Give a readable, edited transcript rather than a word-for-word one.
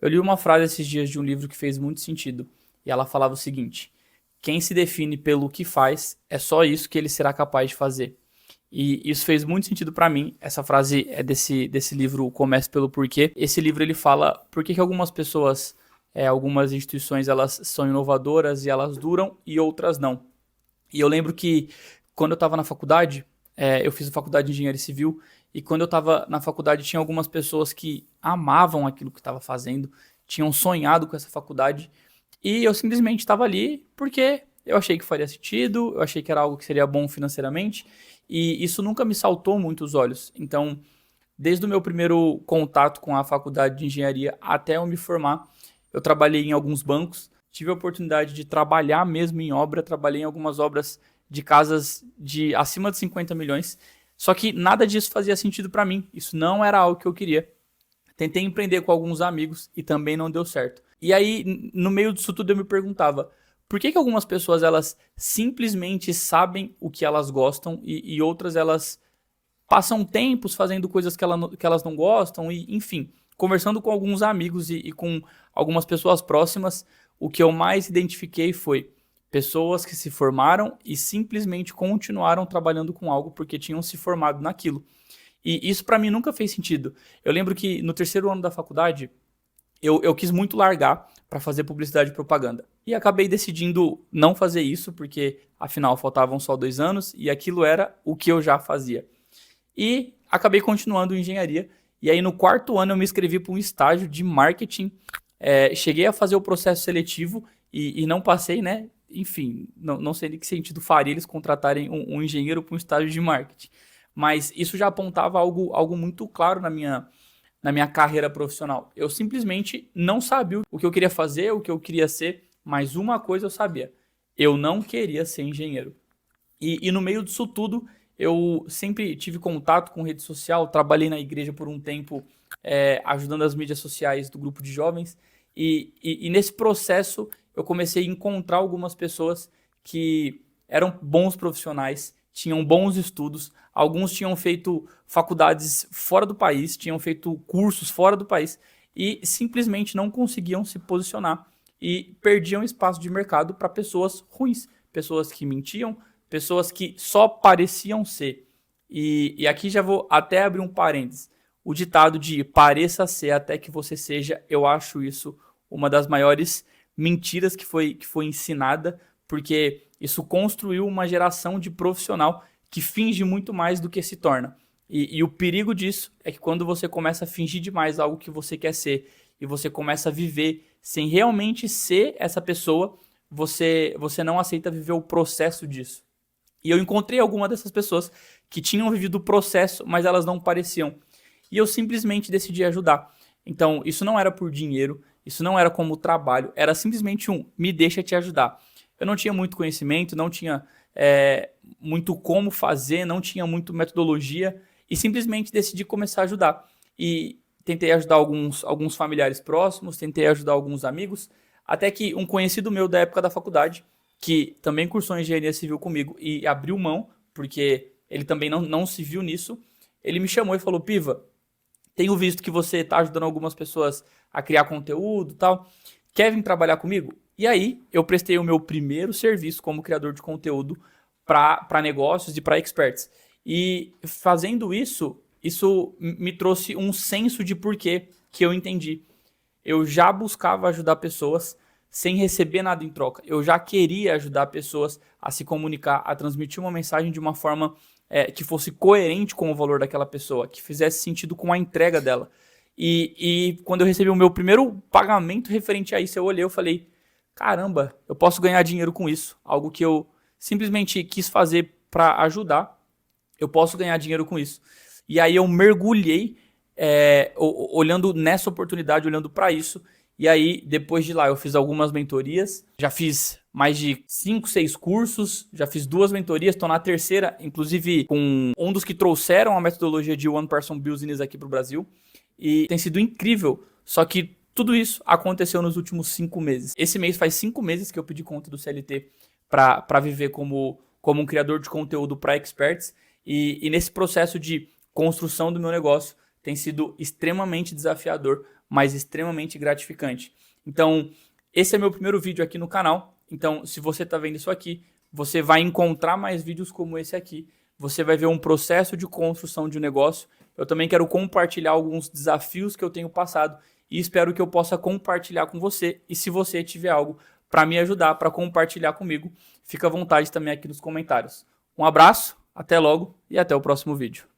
Eu li uma frase esses dias de um livro que fez muito sentido. E ela falava o seguinte: quem se define pelo que faz, é só isso que ele será capaz de fazer. E isso fez muito sentido pra mim. Essa frase é desse livro, o Comece pelo Porquê. Esse livro ele fala por que algumas pessoas, algumas instituições, elas são inovadoras e elas duram e outras não. E eu lembro que quando eu estava na faculdade, eu fiz a faculdade de engenharia civil, e quando eu estava na faculdade tinha algumas pessoas que amavam aquilo que estava fazendo, tinham sonhado com essa faculdade, e eu simplesmente estava ali porque eu achei que faria sentido, eu achei que era algo que seria bom financeiramente, e isso nunca me saltou muito os olhos. Então, desde o meu primeiro contato com a faculdade de engenharia até eu me formar, eu trabalhei em alguns bancos, tive a oportunidade de trabalhar mesmo em obra, trabalhei em algumas obras de casas de acima de 50 milhões, só que nada disso fazia sentido para mim, isso não era algo que eu queria. Tentei empreender com alguns amigos e também não deu certo. E aí, no meio disso tudo, eu me perguntava, por que algumas pessoas elas simplesmente sabem o que elas gostam e outras elas passam tempos fazendo coisas que elas não gostam, e enfim, conversando com alguns amigos e com algumas pessoas próximas, o que eu mais identifiquei foi pessoas que se formaram e simplesmente continuaram trabalhando com algo porque tinham se formado naquilo. E isso para mim nunca fez sentido. Eu lembro que no terceiro ano da faculdade, eu quis muito largar para fazer publicidade e propaganda. E acabei decidindo não fazer isso, porque afinal faltavam só 2 anos e aquilo era o que eu já fazia. E acabei continuando em engenharia. E aí no quarto ano eu me inscrevi para um estágio de marketing. Cheguei a fazer o processo seletivo e não passei, né? Enfim, não sei em que sentido faria eles contratarem um engenheiro para um estágio de marketing. Mas isso já apontava algo muito claro na minha carreira profissional. Eu simplesmente não sabia o que eu queria fazer, o que eu queria ser, mas uma coisa eu sabia: eu não queria ser engenheiro. E no meio disso tudo, eu sempre tive contato com rede social, trabalhei na igreja por um tempo, ajudando as mídias sociais do grupo de jovens, e nesse processo eu comecei a encontrar algumas pessoas que eram bons profissionais, tinham bons estudos, alguns tinham feito faculdades fora do país, tinham feito cursos fora do país, e simplesmente não conseguiam se posicionar e perdiam espaço de mercado para pessoas ruins, pessoas que mentiam, pessoas que só pareciam ser. E aqui já vou até abrir um parênteses. O ditado de pareça ser até que você seja, eu acho isso uma das maiores mentiras que foi ensinada, porque isso construiu uma geração de profissional que finge muito mais do que se torna. E o perigo disso é que quando você começa a fingir demais algo que você quer ser e você começa a viver sem realmente ser essa pessoa, você não aceita viver o processo disso. E eu encontrei alguma dessas pessoas que tinham vivido o processo, mas elas não pareciam. E eu simplesmente decidi ajudar. Então, isso não era por dinheiro, isso não era como trabalho, era simplesmente me deixa te ajudar. Eu não tinha muito conhecimento, não tinha muito como fazer, não tinha muito metodologia, e simplesmente decidi começar a ajudar. E tentei ajudar alguns familiares próximos, tentei ajudar alguns amigos, até que um conhecido meu da época da faculdade, que também cursou engenharia civil comigo e abriu mão, porque ele também não se viu nisso, ele me chamou e falou: Piva, tenho visto que você está ajudando algumas pessoas a criar conteúdo e tal, quer vir trabalhar comigo? E aí eu prestei o meu primeiro serviço como criador de conteúdo para negócios e para experts. E fazendo isso me trouxe um senso de porquê que eu entendi. Eu já buscava ajudar pessoas sem receber nada em troca. Eu já queria ajudar pessoas a se comunicar, a transmitir uma mensagem de uma forma que fosse coerente com o valor daquela pessoa, que fizesse sentido com a entrega dela. E quando eu recebi o meu primeiro pagamento referente a isso, eu olhei e falei: caramba, eu posso ganhar dinheiro com isso. Algo que eu simplesmente quis fazer para ajudar, eu posso ganhar dinheiro com isso. E aí eu mergulhei, olhando nessa oportunidade, olhando para isso. E aí, depois de lá, eu fiz algumas mentorias, já fiz mais de 5, 6 cursos, já fiz 2 mentorias, estou na terceira, inclusive com um dos que trouxeram a metodologia de One Person Business aqui para o Brasil. E tem sido incrível, só que tudo isso aconteceu nos últimos 5 meses. Esse mês faz 5 meses que eu pedi conta do CLT para viver como um criador de conteúdo para experts. E nesse processo de construção do meu negócio tem sido extremamente desafiador, mas extremamente gratificante. Então, esse é meu primeiro vídeo aqui no canal. Então, se você está vendo isso aqui, você vai encontrar mais vídeos como esse aqui. Você vai ver um processo de construção de um negócio. Eu também quero compartilhar alguns desafios que eu tenho passado e espero que eu possa compartilhar com você. E se você tiver algo para me ajudar, para compartilhar comigo, fica à vontade também aqui nos comentários. Um abraço, até logo e até o próximo vídeo.